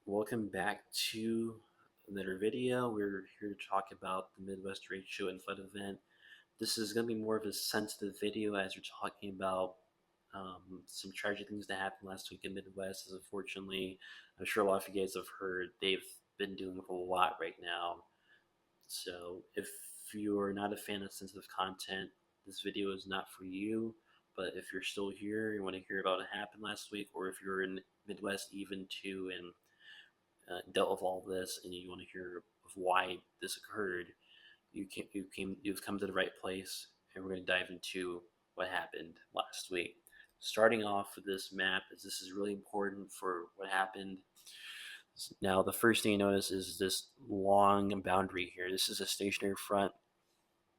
Welcome back to another video. We're here to talk about the Midwest Derecho and flood event. This is going to be more of a sensitive video as we're talking about some tragic things that happened last week in Midwest. As unfortunately, I'm sure a lot of you guys have heard, they've been dealing with a lot right now. So if you're not a fan of sensitive content, this video is not for you. But if you're still here, you want to hear about what happened last week, or if you're in Midwest even too, and dealt with all this, and you want to hear of why this occurred, you've come to the right place, and we're going to dive into what happened last week. Starting off with this map, as this is really important for what happened. Now, the first thing you notice is this long boundary here. This is a stationary front.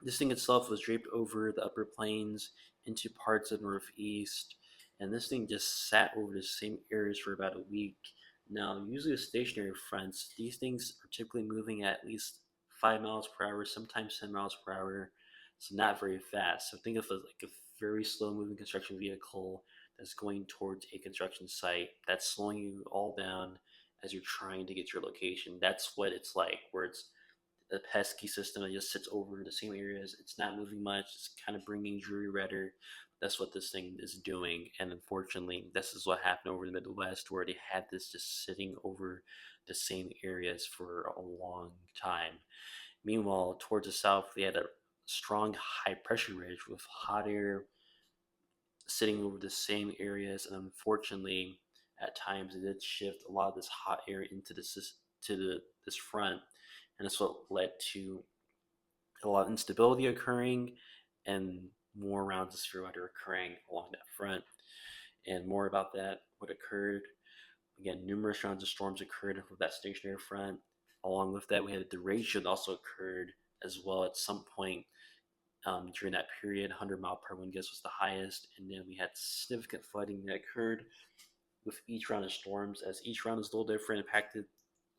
This thing itself was draped over the upper plains into parts of northeast, and this thing just sat over the same areas for about a week. Now, usually with stationary fronts, these things are typically moving at least 5 miles per hour, sometimes 10 miles per hour, so not very fast. So think of it like a very slow moving construction vehicle that's going towards a construction site that's slowing you all down as you're trying to get to your location. That's what it's like, where it's a pesky system that just sits over the same areas. It's not moving much. It's kind of bringing jury weather. That's what this thing is doing. And unfortunately, this is what happened over the Midwest, where they had this just sitting over the same areas for a long time. Meanwhile, towards the south, they had a strong high pressure ridge with hot air sitting over the same areas. And unfortunately, at times, it did shift a lot of this hot air into this front, and that's what led to a lot of instability occurring and more rounds of severe weather occurring along that front. And more about that, what occurred. Again, numerous rounds of storms occurred with that stationary front. Along with that, we had a derecho that also occurred as well at some point during that period. 100-mile per wind gusts was the highest, and then we had significant flooding that occurred with each round of storms, as each round is a little different, impacted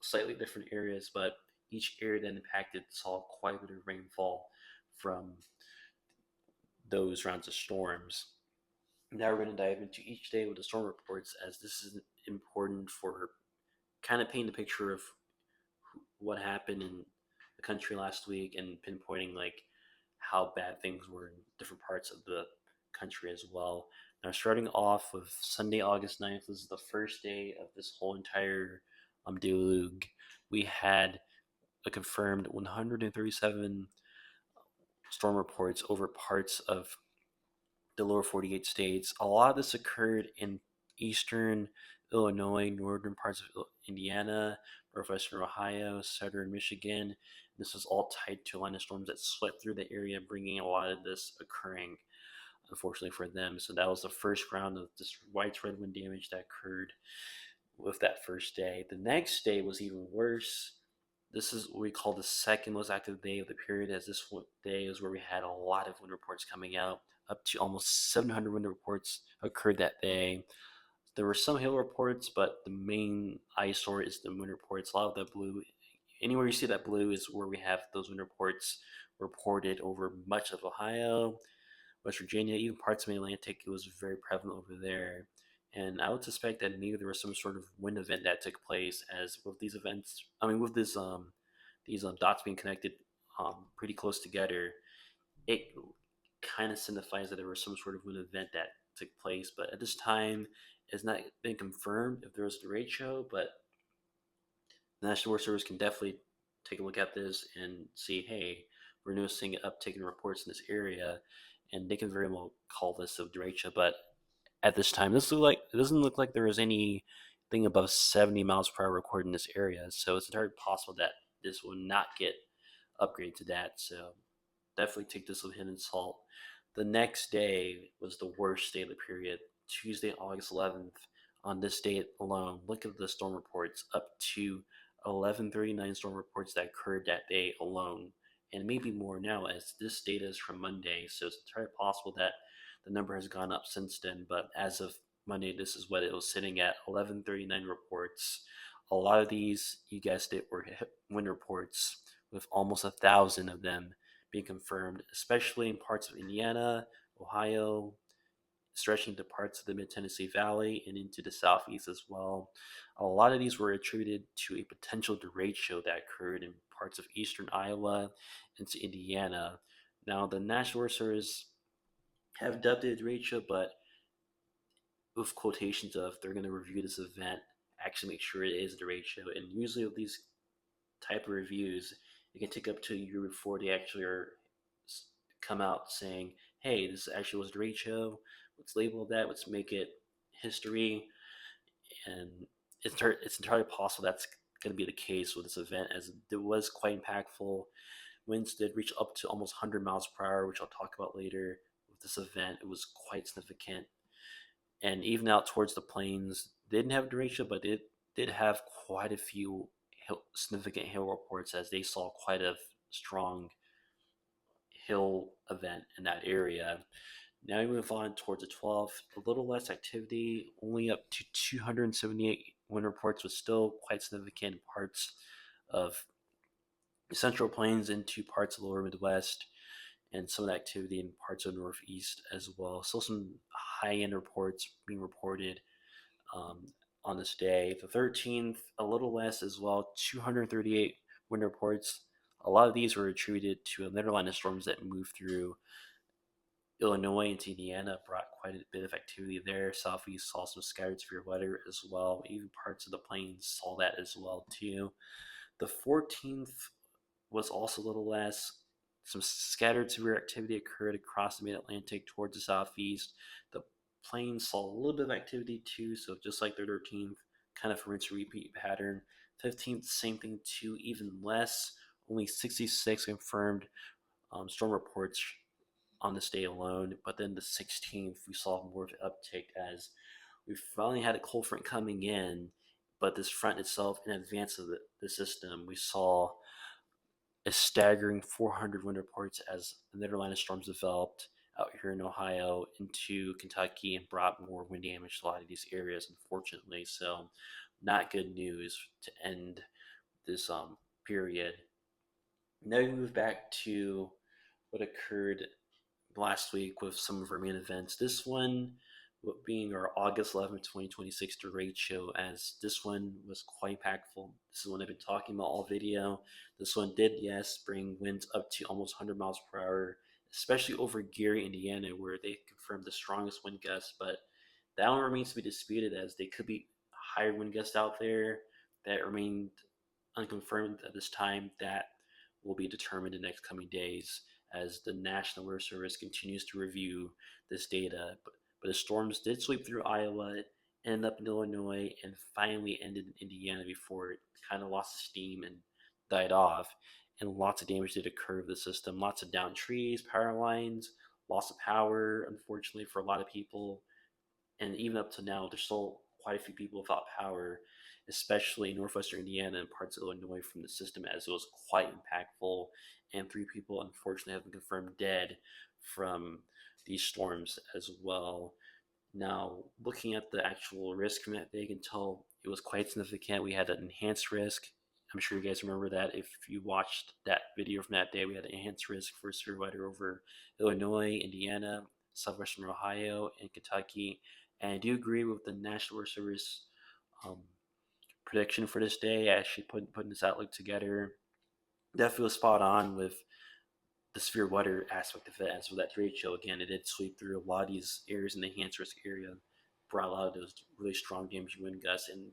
slightly different areas, but each area that impacted saw quite a bit of rainfall from those rounds of storms. Now we're going to dive into each day with the storm reports, as this is important for kind of painting the picture of what happened in the country last week and pinpointing like how bad things were in different parts of the country as well. Now, starting off with Sunday, August 9th, this is the first day of this whole entire deluge. We had a confirmed 137 storm reports over parts of the lower 48 states. A lot of this occurred in eastern Illinois, northern parts of Indiana, northwestern Ohio, southern Michigan. This was all tied to a line of storms that swept through the area, bringing a lot of this occurring, unfortunately for them. So that was the first round of this widespread wind damage that occurred with that first day. The next day was even worse. This is what we call the second most active day of the period, as this day is where we had a lot of wind reports coming out. Up to almost 700 wind reports occurred that day. There were some hail reports, but the main eyesore is the wind reports. A lot of the blue, anywhere you see that blue, is where we have those wind reports reported over much of Ohio, West Virginia, even parts of the Atlantic. It was very prevalent over there. And I would suspect that maybe there was some sort of wind event that took place, as with these events, I mean, with these dots being connected pretty close together, it kind of signifies that there was some sort of wind event that took place. But at this time, it's not been confirmed if there was a derecho, but the National Weather Service can definitely take a look at this and see, hey, we're noticing an uptick in reports in this area, and they can very well call this a derecho. But at this time, it doesn't look like there is anything above 70 miles per hour recorded in this area. So it's entirely possible that this will not get upgraded to that. So definitely take this with a hidden salt. The next day was the worst day of the period, Tuesday, August 11th. On this date alone, look at the storm reports, up to 1139 storm reports that occurred that day alone, and maybe more now, as this data is from Monday. So it's entirely possible that the number has gone up since then, but as of Monday, this is what it was sitting at, 1139 reports. A lot of these, you guessed it, were wind reports, with almost 1,000 of them being confirmed, especially in parts of Indiana, Ohio, stretching to parts of the mid-Tennessee Valley and into the southeast as well. A lot of these were attributed to a potential derecho that occurred in parts of eastern Iowa into Indiana. Now, the National Weather Service have dubbed it a derecho, but with quotations of they're going to review this event, actually make sure it is a derecho. And usually with these type of reviews, it can take up to a year before they actually come out saying, "Hey, this actually was derecho. Let's label that. Let's make it history." And it's entirely possible that's going to be the case with this event, as it was quite impactful. Winds did reach up to almost 100 miles per hour, which I'll talk about later. With this event, it was quite significant. And even out towards the plains, they didn't have derecho, but it did have quite a few significant hail reports, as they saw quite a strong hail event in that area. Now we move on towards the 12th. A little less activity, only up to 278 wind reports, was still quite significant in parts of the Central Plains into parts of the lower Midwest, and some of the activity in parts of the Northeast as well. Still some high end reports being reported um, on this day. The 13th, a little less as well, 238 wind reports. A lot of these were attributed to a middle line of storms that moved through Illinois into Indiana, brought quite a bit of activity there. Southeast saw some scattered severe weather as well. Even parts of the plains saw that as well too. The 14th was also a little less. Some scattered severe activity occurred across the mid-Atlantic towards the southeast. The plains saw a little bit of activity too, so just like the 13th, kind of a rinse repeat pattern. 15th, same thing too, even less. Only 66 confirmed storm reports on this day alone. But then the 16th, we saw more of an uptick, as we finally had a cold front coming in, but this front itself, in advance of the system, we saw a staggering 400 wind reports as another line of storms developed out here in Ohio into Kentucky and brought more wind damage to a lot of these areas, unfortunately. So, not good news to end this period. Now we move back to what occurred last week with some of our main events. This one being our August 11th, 2026 derecho, as this one was quite impactful. This is one I've been talking about all video. This one did, yes, bring winds up to almost 100 miles per hour, especially over Gary, Indiana, where they confirmed the strongest wind gusts. But that one remains to be disputed, as they could be higher wind gusts out there that remained unconfirmed at this time. That will be determined in the next coming days, as the National Weather Service continues to review this data. But the storms did sweep through Iowa, ended up in Illinois, and finally ended in Indiana before it kind of lost steam and died off. And lots of damage did occur to the system. Lots of downed trees, power lines, loss of power, unfortunately, for a lot of people. And even up to now, there's still quite a few people without power, especially in northwestern Indiana and parts of Illinois, from the system, as it was quite impactful. And 3 people, unfortunately, have been confirmed dead from these storms as well. Now, looking at the actual risk from that day, you can tell it was quite significant. We had an enhanced risk. I'm sure you guys remember that. If you watched that video from that day, we had an enhanced risk for severe weather over Illinois, Indiana, southwestern Ohio, and Kentucky. And I do agree with the National Weather Service um, prediction for this day. Actually, putting this outlook together, definitely was spot on with the severe weather aspect of it. As for that derecho, again, it did sweep through a lot of these areas in the enhanced risk area, brought a lot of those really strong damaging wind gusts, and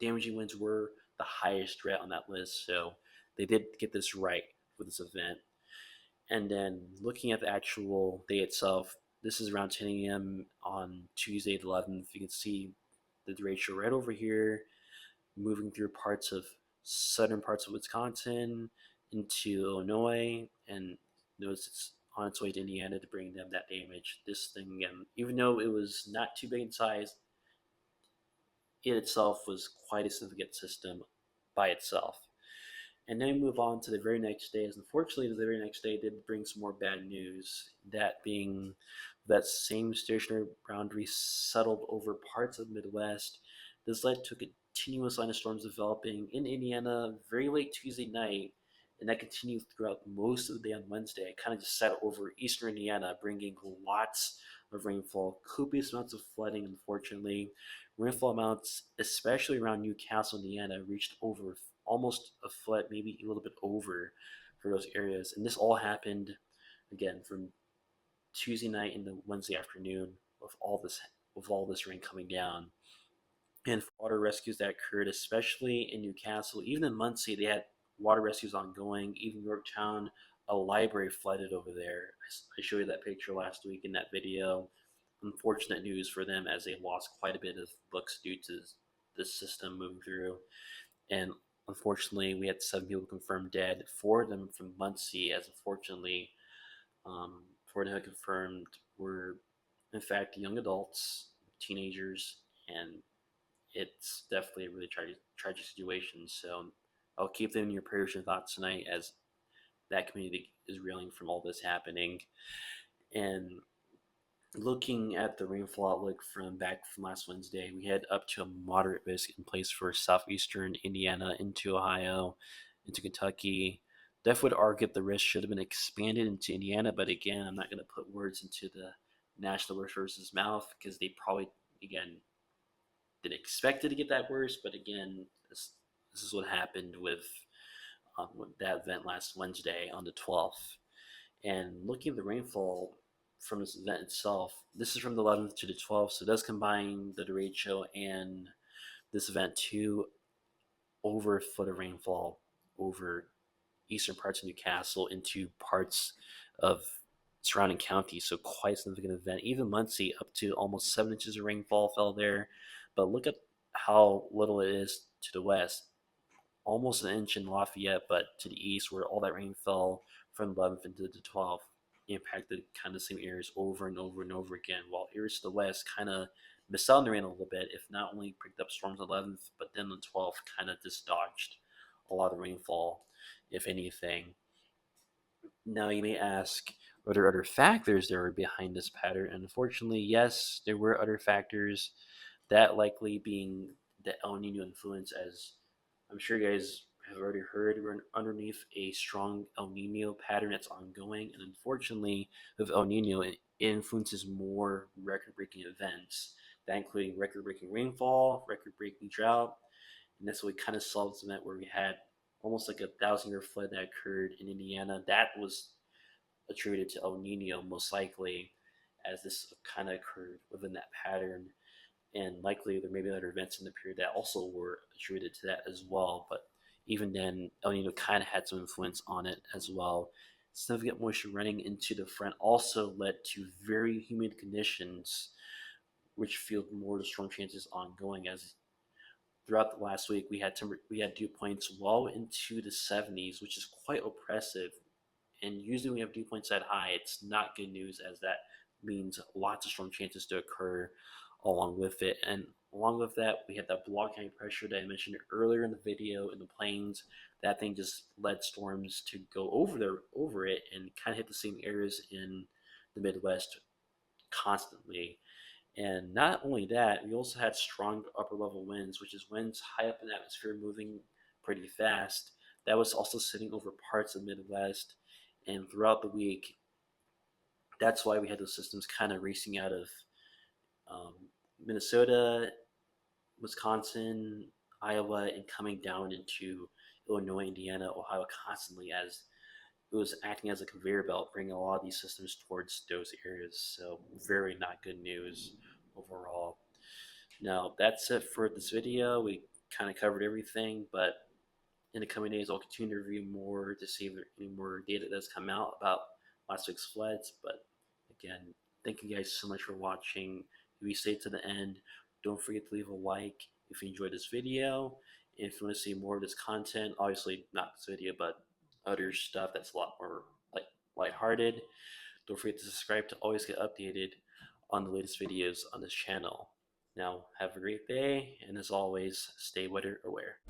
damaging winds were the highest threat on that list. So they did get this right for this event. And then looking at the actual day itself, this is around 10 a.m. on Tuesday the 11th. You can see the derecho right over here, moving through southern parts of Wisconsin into Illinois, and notice it's on its way to Indiana to bring them that damage. This thing, again, even though it was not too big in size, it itself was quite a significant system by itself. And then we move on to the very next day, as unfortunately the very next day did bring some more bad news. That being that same stationary boundary settled over parts of the Midwest. This led to a continuous line of storms developing in Indiana very late Tuesday night, and that continued throughout most of the day on Wednesday. It kind of just sat over eastern Indiana, bringing lots of rainfall, copious amounts of flooding. Unfortunately, rainfall amounts, especially around Newcastle, Indiana, reached over almost a foot, maybe a little bit over for those areas. And this all happened again from Tuesday night into Wednesday afternoon with all this rain coming down. And for water rescues that occurred, especially in Newcastle, even in Muncie, they had water rescues ongoing. Even Yorktown, a library flooded over there. I showed you that picture last week in that video. Unfortunate news for them as they lost quite a bit of books due to the system moving through. And unfortunately, we had 7 people confirmed dead. 4 of them from Muncie, as unfortunately, 4 of them confirmed were in fact young adults, teenagers, and it's definitely a really tragic situation. So I'll keep them in your prayers and thoughts tonight as that community is reeling from all this happening. And looking at the rainfall outlook from last Wednesday, we had up to a moderate risk in place for southeastern Indiana into Ohio, into Kentucky. Def would argue the risk should have been expanded into Indiana, but again, I'm not going to put words into the National Weather Service's mouth because they probably, again, didn't expect it to get that worse. But again, this is what happened with that event last Wednesday on the 12th. And looking at the rainfall from this event itself, this is from the 11th to the 12th, so it does combine the derecho and this event to over a foot of rainfall over eastern parts of Newcastle into parts of surrounding counties. So quite a significant event. Even Muncie, up to almost 7 inches of rainfall fell there. But look at how little it is to the west. Almost an inch in Lafayette, but to the east, where all that rain fell from the 11th into the 12th, impacted kind of the same areas over and over and over again. While areas to the west kind of missed out on the rain a little bit, if not only picked up storms on the 11th, but then the 12th kind of just dodged a lot of rainfall, if anything. Now you may ask, are there other factors that were behind this pattern? And unfortunately, yes, there were other factors. That likely being the El Nino influence, as I'm sure you guys have already heard, we're underneath a strong El Nino pattern that's ongoing. And unfortunately, with El Nino, it influences more record-breaking events, that including record-breaking rainfall, record-breaking drought. And that's what we kind of saw this event where we had almost like a 1,000-year flood that occurred in Indiana. That was attributed to El Nino, most likely, as this kind of occurred within that pattern. And likely there may be other events in the period that also were attributed to that as well. But even then, El Nino kind of had some influence on it as well. Significant moisture running into the front also led to very humid conditions, which fueled more storm chances ongoing. As throughout the last week, we had dew points well into the 70s, which is quite oppressive. And usually, when we have dew points that high, it's not good news, as that means lots of storm chances to occur along with it. And along with that, we had that block high pressure that I mentioned earlier in the video in the plains. That thing just led storms to go over it and kind of hit the same areas in the Midwest constantly. And not only that, we also had strong upper level winds, which is winds high up in the atmosphere moving pretty fast. That was also sitting over parts of the Midwest. And throughout the week, that's why we had those systems kind of racing out of um, Minnesota, Wisconsin, Iowa, and coming down into Illinois, Indiana, Ohio constantly, as it was acting as a conveyor belt, bringing a lot of these systems towards those areas. So very not good news overall. Now that's it for this video. We kind of covered everything, but in the coming days, I'll continue to review more to see if there any more data that's come out about last week's floods. But again, thank you guys so much for watching. If you stayed to the end, don't forget to leave a like if you enjoyed this video. If you want to see more of this content, obviously not this video, but other stuff that's a lot more like lighthearted, don't forget to subscribe to always get updated on the latest videos on this channel. Now, have a great day, and as always, stay weather aware.